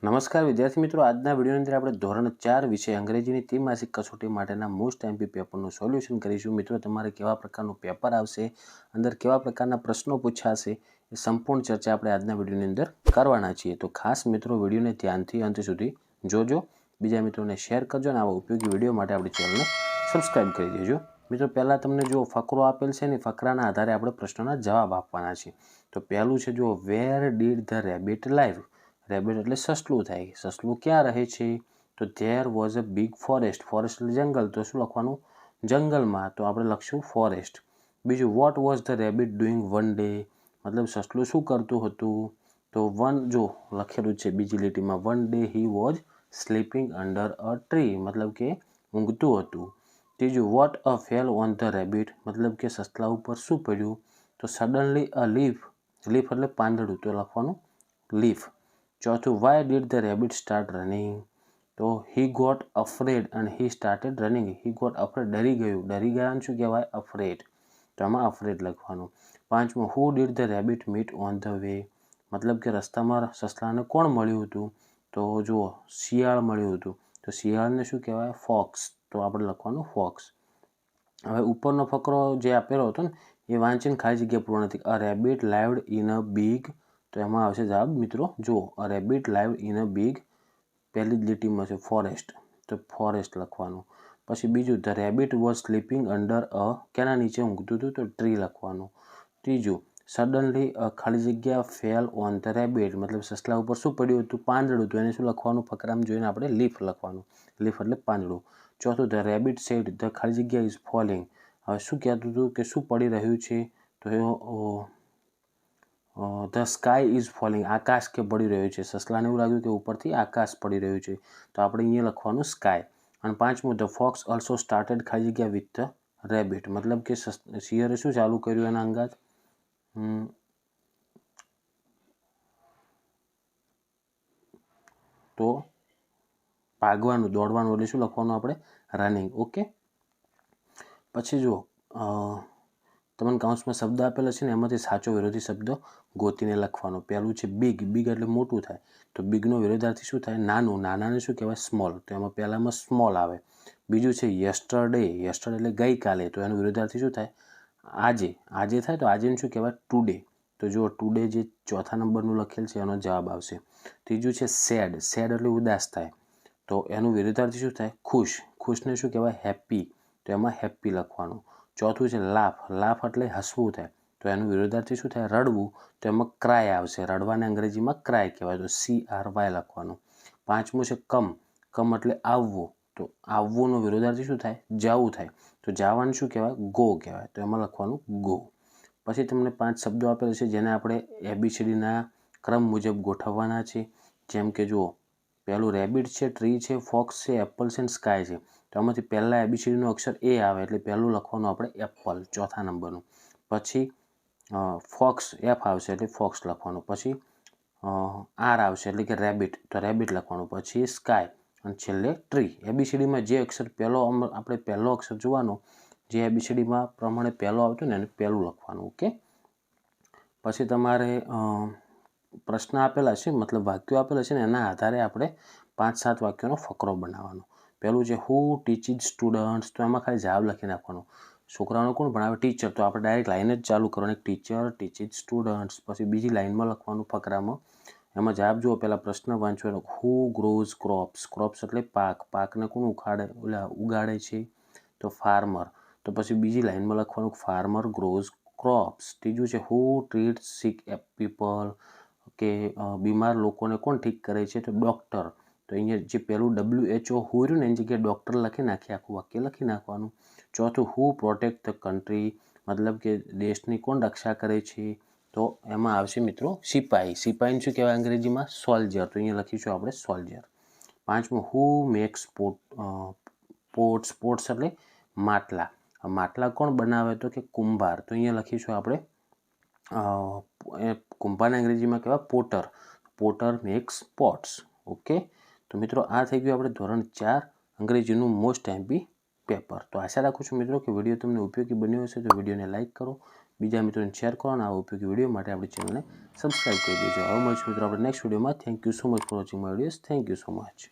નમસ્કાર વિદ્યાર્થી મિત્રો, આજના વિડીયોની અંદર આપણે ધોરણ 4 વિષય અંગ્રેજીની ત્રિમાસિક કસોટી માટેના મોસ્ટ એમપી પેપરનું સોલ્યુશન કરીશું. મિત્રો, તમારે કેવા પ્રકારનું પેપર આવશે, અંદર કેવા પ્રકારના પ્રશ્નો પૂછાશે, એ સંપૂર્ણ ચર્ચા આપણે આજના વિડીયોની અંદર કરવાના છીએ. તો ખાસ મિત્રો વિડીયોને ધ્યાનથી અંત સુધી જોજો, બીજા મિત્રોને શેર કરજો અને આવા ઉપયોગી વિડીયો માટે આપણી ચેનલને સબસ્ક્રાઈબ કરી દેજો. મિત્રો, પહેલાં તમને જો ફકરો આપેલ છે ને ફકરાના આધારે આપણે પ્રશ્નોના જવાબ આપવાના છે. તો પહેલું છે જો, where did the rabbit live. Rabbit એટલે સસલું થાય. સસલું ક્યાં રહે છે? તો there was a big forest. Forest એટલે જંગલ, તો શું લખવાનું? જંગલમાં. તો આપણે લખશું ફોરેસ્ટ. બીજું, what was the rabbit doing one day. મતલબ સસલું શું કરતું હતું? તો જો લખેલું છે બીજી લીટીમાં, one day he was sleeping under a tree. મતલબ કે ઊંઘતું હતું. ત્રીજું, what a fell on the rabbit. મતલબ કે સસલા ઉપર શું પડ્યું? તો સડનલી અ લીફ. લીફ એટલે પાંદડું, તો લખવાનું લીફ. ચોથું, why did the rabbit start running. તો he got afraid and he started running. He got afraid, ડરી ગયું. ડરી ગયાને શું કહેવાય? અફ્રેડ. તો આમાં અફ્રેડ લખવાનું. પાંચમું, હુ did the rabbit meet on the way. મતલબ કે રસ્તામાં સસલાને કોણ મળ્યું હતું? તો જુઓ, શિયાળ મળ્યું હતું. તો શિયાળને શું કહેવાય? ફોક્સ. તો આપણે લખવાનું ફોક્સ. હવે ઉપરનો ફકરો જે આપેલો હતો ને એ વાંચીને ખાલી જગ્યા પૂર્ણ નથી. A rabbit lived in a big. તો એમાં આવશે જવાબ મિત્રો, જુઓ, a rabbit live in a big, પહેલી જ લીટીમાં છે ફોરેસ્ટ, તો ફોરેસ્ટ લખવાનું. પછી બીજું, the rabbit was sleeping under a, કેના નીચે ઊંઘતું હતું? તો ટ્રી લખવાનું. ત્રીજું, સડનલી અ ખાલી જગ્યા ફેલ ઓન ધ રેબિટ. મતલબ સસલા ઉપર શું પડ્યું હતું? પાંદડું. તો એને શું લખવાનું? ફકરામાં જોઈને આપણે લીફ લખવાનું. લીફ એટલે પાંદડું. ચોથું, ધ રેબિટ સેડ ધ ખાલી જગ્યા ઇઝ ફોલિંગ. હવે શું કહેતું હતું કે શું પડી રહ્યું છે? તો ધ સ્કાય ઇઝ ફોલિંગ. આકાશ કે પડી રહ્યું છે. સસલાને એવું લાગ્યું કે ઉપરથી આકાશ પડી રહ્યું છે, તો આપણે અહીંયા લખવાનું સ્કાય. અને પાંચમું, ધ ફોક્સ ઓલ્સો સ્ટાર્ટેડ ખાલી જગ્યા વિથ ધ રેબિટ. મતલબ કે શિયરે શું ચાલુ કર્યું એના અંગાત? તો ભાગવાનું, દોડવાનું, એટલે શું લખવાનું આપણે? રનિંગ. ઓકે. પછી જુઓ, તમને કાઉન્સમાં શબ્દ આપેલો છે ને એમાંથી સાચો વિરોધી શબ્દ ગોતીને લખવાનો. પહેલું છે બિગ. બિગ એટલે મોટું થાય. તો બિગનો વિરોધાર્થી શું થાય? નાનું. નાનાને શું કહેવાય? સ્મોલ. તો એમાં પહેલામાં સ્મોલ આવે. બીજું છે યસ્ટરડે. યસ્ટરડે એટલે ગઈકાલે. તો એનું વિરોધાર્થી શું થાય? આજે. આજે થાય તો આજેને શું કહેવાય? ટુડે. તો જુઓ, ટુડે જે ચોથા નંબરનું લખેલ છે એનો જવાબ આવશે. ત્રીજું છે સેડ. સેડ એટલે ઉદાસ થાય. તો એનું વિરોધાર્થી શું થાય? ખુશ. ખુશને શું કહેવાય? હેપી. તો એમાં હેપી લખવાનું. ચોથું છે લાફ. લાફ એટલે હસવું થાય. તો એનું વિરોધાર્થી શું થાય? રડવું. તો એમાં ક્રાય આવશે. રડવાને અંગ્રેજીમાં ક્રાય કહેવાય. તો CRY લખવાનું. પાંચમું છે કમ. કમ એટલે આવવું. તો આવવુંનો વિરોધાર્થી શું થાય? જવું થાય. તો જવાનું શું કહેવાય? ગો કહેવાય. તો એમાં લખવાનું ગો. પછી તમને 5 શબ્દો આપેલા છે જેને આપણે ABCDના ક્રમ મુજબ ગોઠવવાના છે. જેમ કે જુઓ, પહેલું રેબિટ છે, ટ્રી છે, ફોક્સ છે, એપલ છે અને સ્કાય છે. તો આમાંથી પહેલાં ABCDનો અક્ષર A આવે એટલે પહેલું લખવાનું આપણે એપલ, ચોથા નંબરનું. પછી ફોક્સ, F આવશે એટલે ફોક્સ લખવાનું. પછી R આવશે એટલે કે રેબિટ, તો રેબિટ લખવાનું. પછી સ્કાય અને છેલ્લે ટ્રી. ABCDમાં જે અક્ષર આપણે પહેલો અક્ષર જોવાનો, જે ABCDમાં પ્રમાણે પહેલો આવતો ને એને પહેલું લખવાનું. ઓકે. પછી તમારે પ્રશ્ન આપેલા છે, મતલબ વાક્યો આપેલા છે ને એના આધારે આપણે 5-7 વાક્યોનો ફકરો બનાવવાનો. પહેલું છે હુ ટીચિસ સ્ટુડન્ટ્સ. તો એમાં ખાલી જવાબ લખી નાખવાનો. છોકરાઓને કોણ ભણાવે? ટીચર. તો આપણે ડાયરેક્ટ લાઈન જ ચાલુ કરવાની. Teacher teaches students. પછી બીજી લાઈનમાં લખવાનું ફકરામાં. એમાં જવાબ જુઓ, પહેલાં પ્રશ્ન વાંચવાનો. હુ ગ્રોઝ ક્રોપ્સ. ક્રોપ્સ એટલે પાક. પાકને કોણ ઉગાડે છે? તો ફાર્મર. તો પછી બીજી લાઈનમાં લખવાનું ફાર્મર ગ્રોઝ ક્રોપ્સ. ત્રીજું છે હુ ટ્રીટ્સ સિક પીપલ. કે બીમાર લોકોને કોણ ઠીક કરે છે? તો ડૉક્ટર. તો અહીંયા જે પહેલું WHO હુ રહ્યું ને એની જગ્યાએ ડૉક્ટર લખી નાખીએ, આખું વાક્ય લખી નાખવાનું. ચોથું, હુ પ્રોટેક્ટ ધ કન્ટ્રી. મતલબ કે દેશની કોણ રક્ષા કરે છે? તો એમાં આવશે મિત્રો સિપાહી. સિપાહીને શું કહેવાય અંગ્રેજીમાં? સોલ્જર. તો અહીંયા લખીશું આપણે સોલ્જર. પાંચમું, હુ મેક્સ પોટ્સ. પોટ્સ એટલે માટલા. માટલા કોણ બનાવે? તો કે કુંભાર. તો અહીંયા લખીશું આપણે કુંભારને અંગ્રેજીમાં કહેવાય potter. Potter makes pots. Okay. તો મિત્રો આ થઈ ગયું આપણે ધોરણ 4 અંગ્રેજીનું મોસ્ટ એમપી પેપર. તો આશા રાખું છું મિત્રો કે વિડીયો તમને ઉપયોગી બન્યો હશે. તો વિડીયોને લાઇક કરો, બીજા મિત્રોને શેર કરો અને આવા ઉપયોગી વિડીયો માટે આપણી ચેનલને સબસ્ક્રાઈબ કરી દેજો. હવે મળીશું મિત્રો આપણે નેક્સ્ટ વિડીયોમાં. Thank you so much for watching my videos. Thank you so much.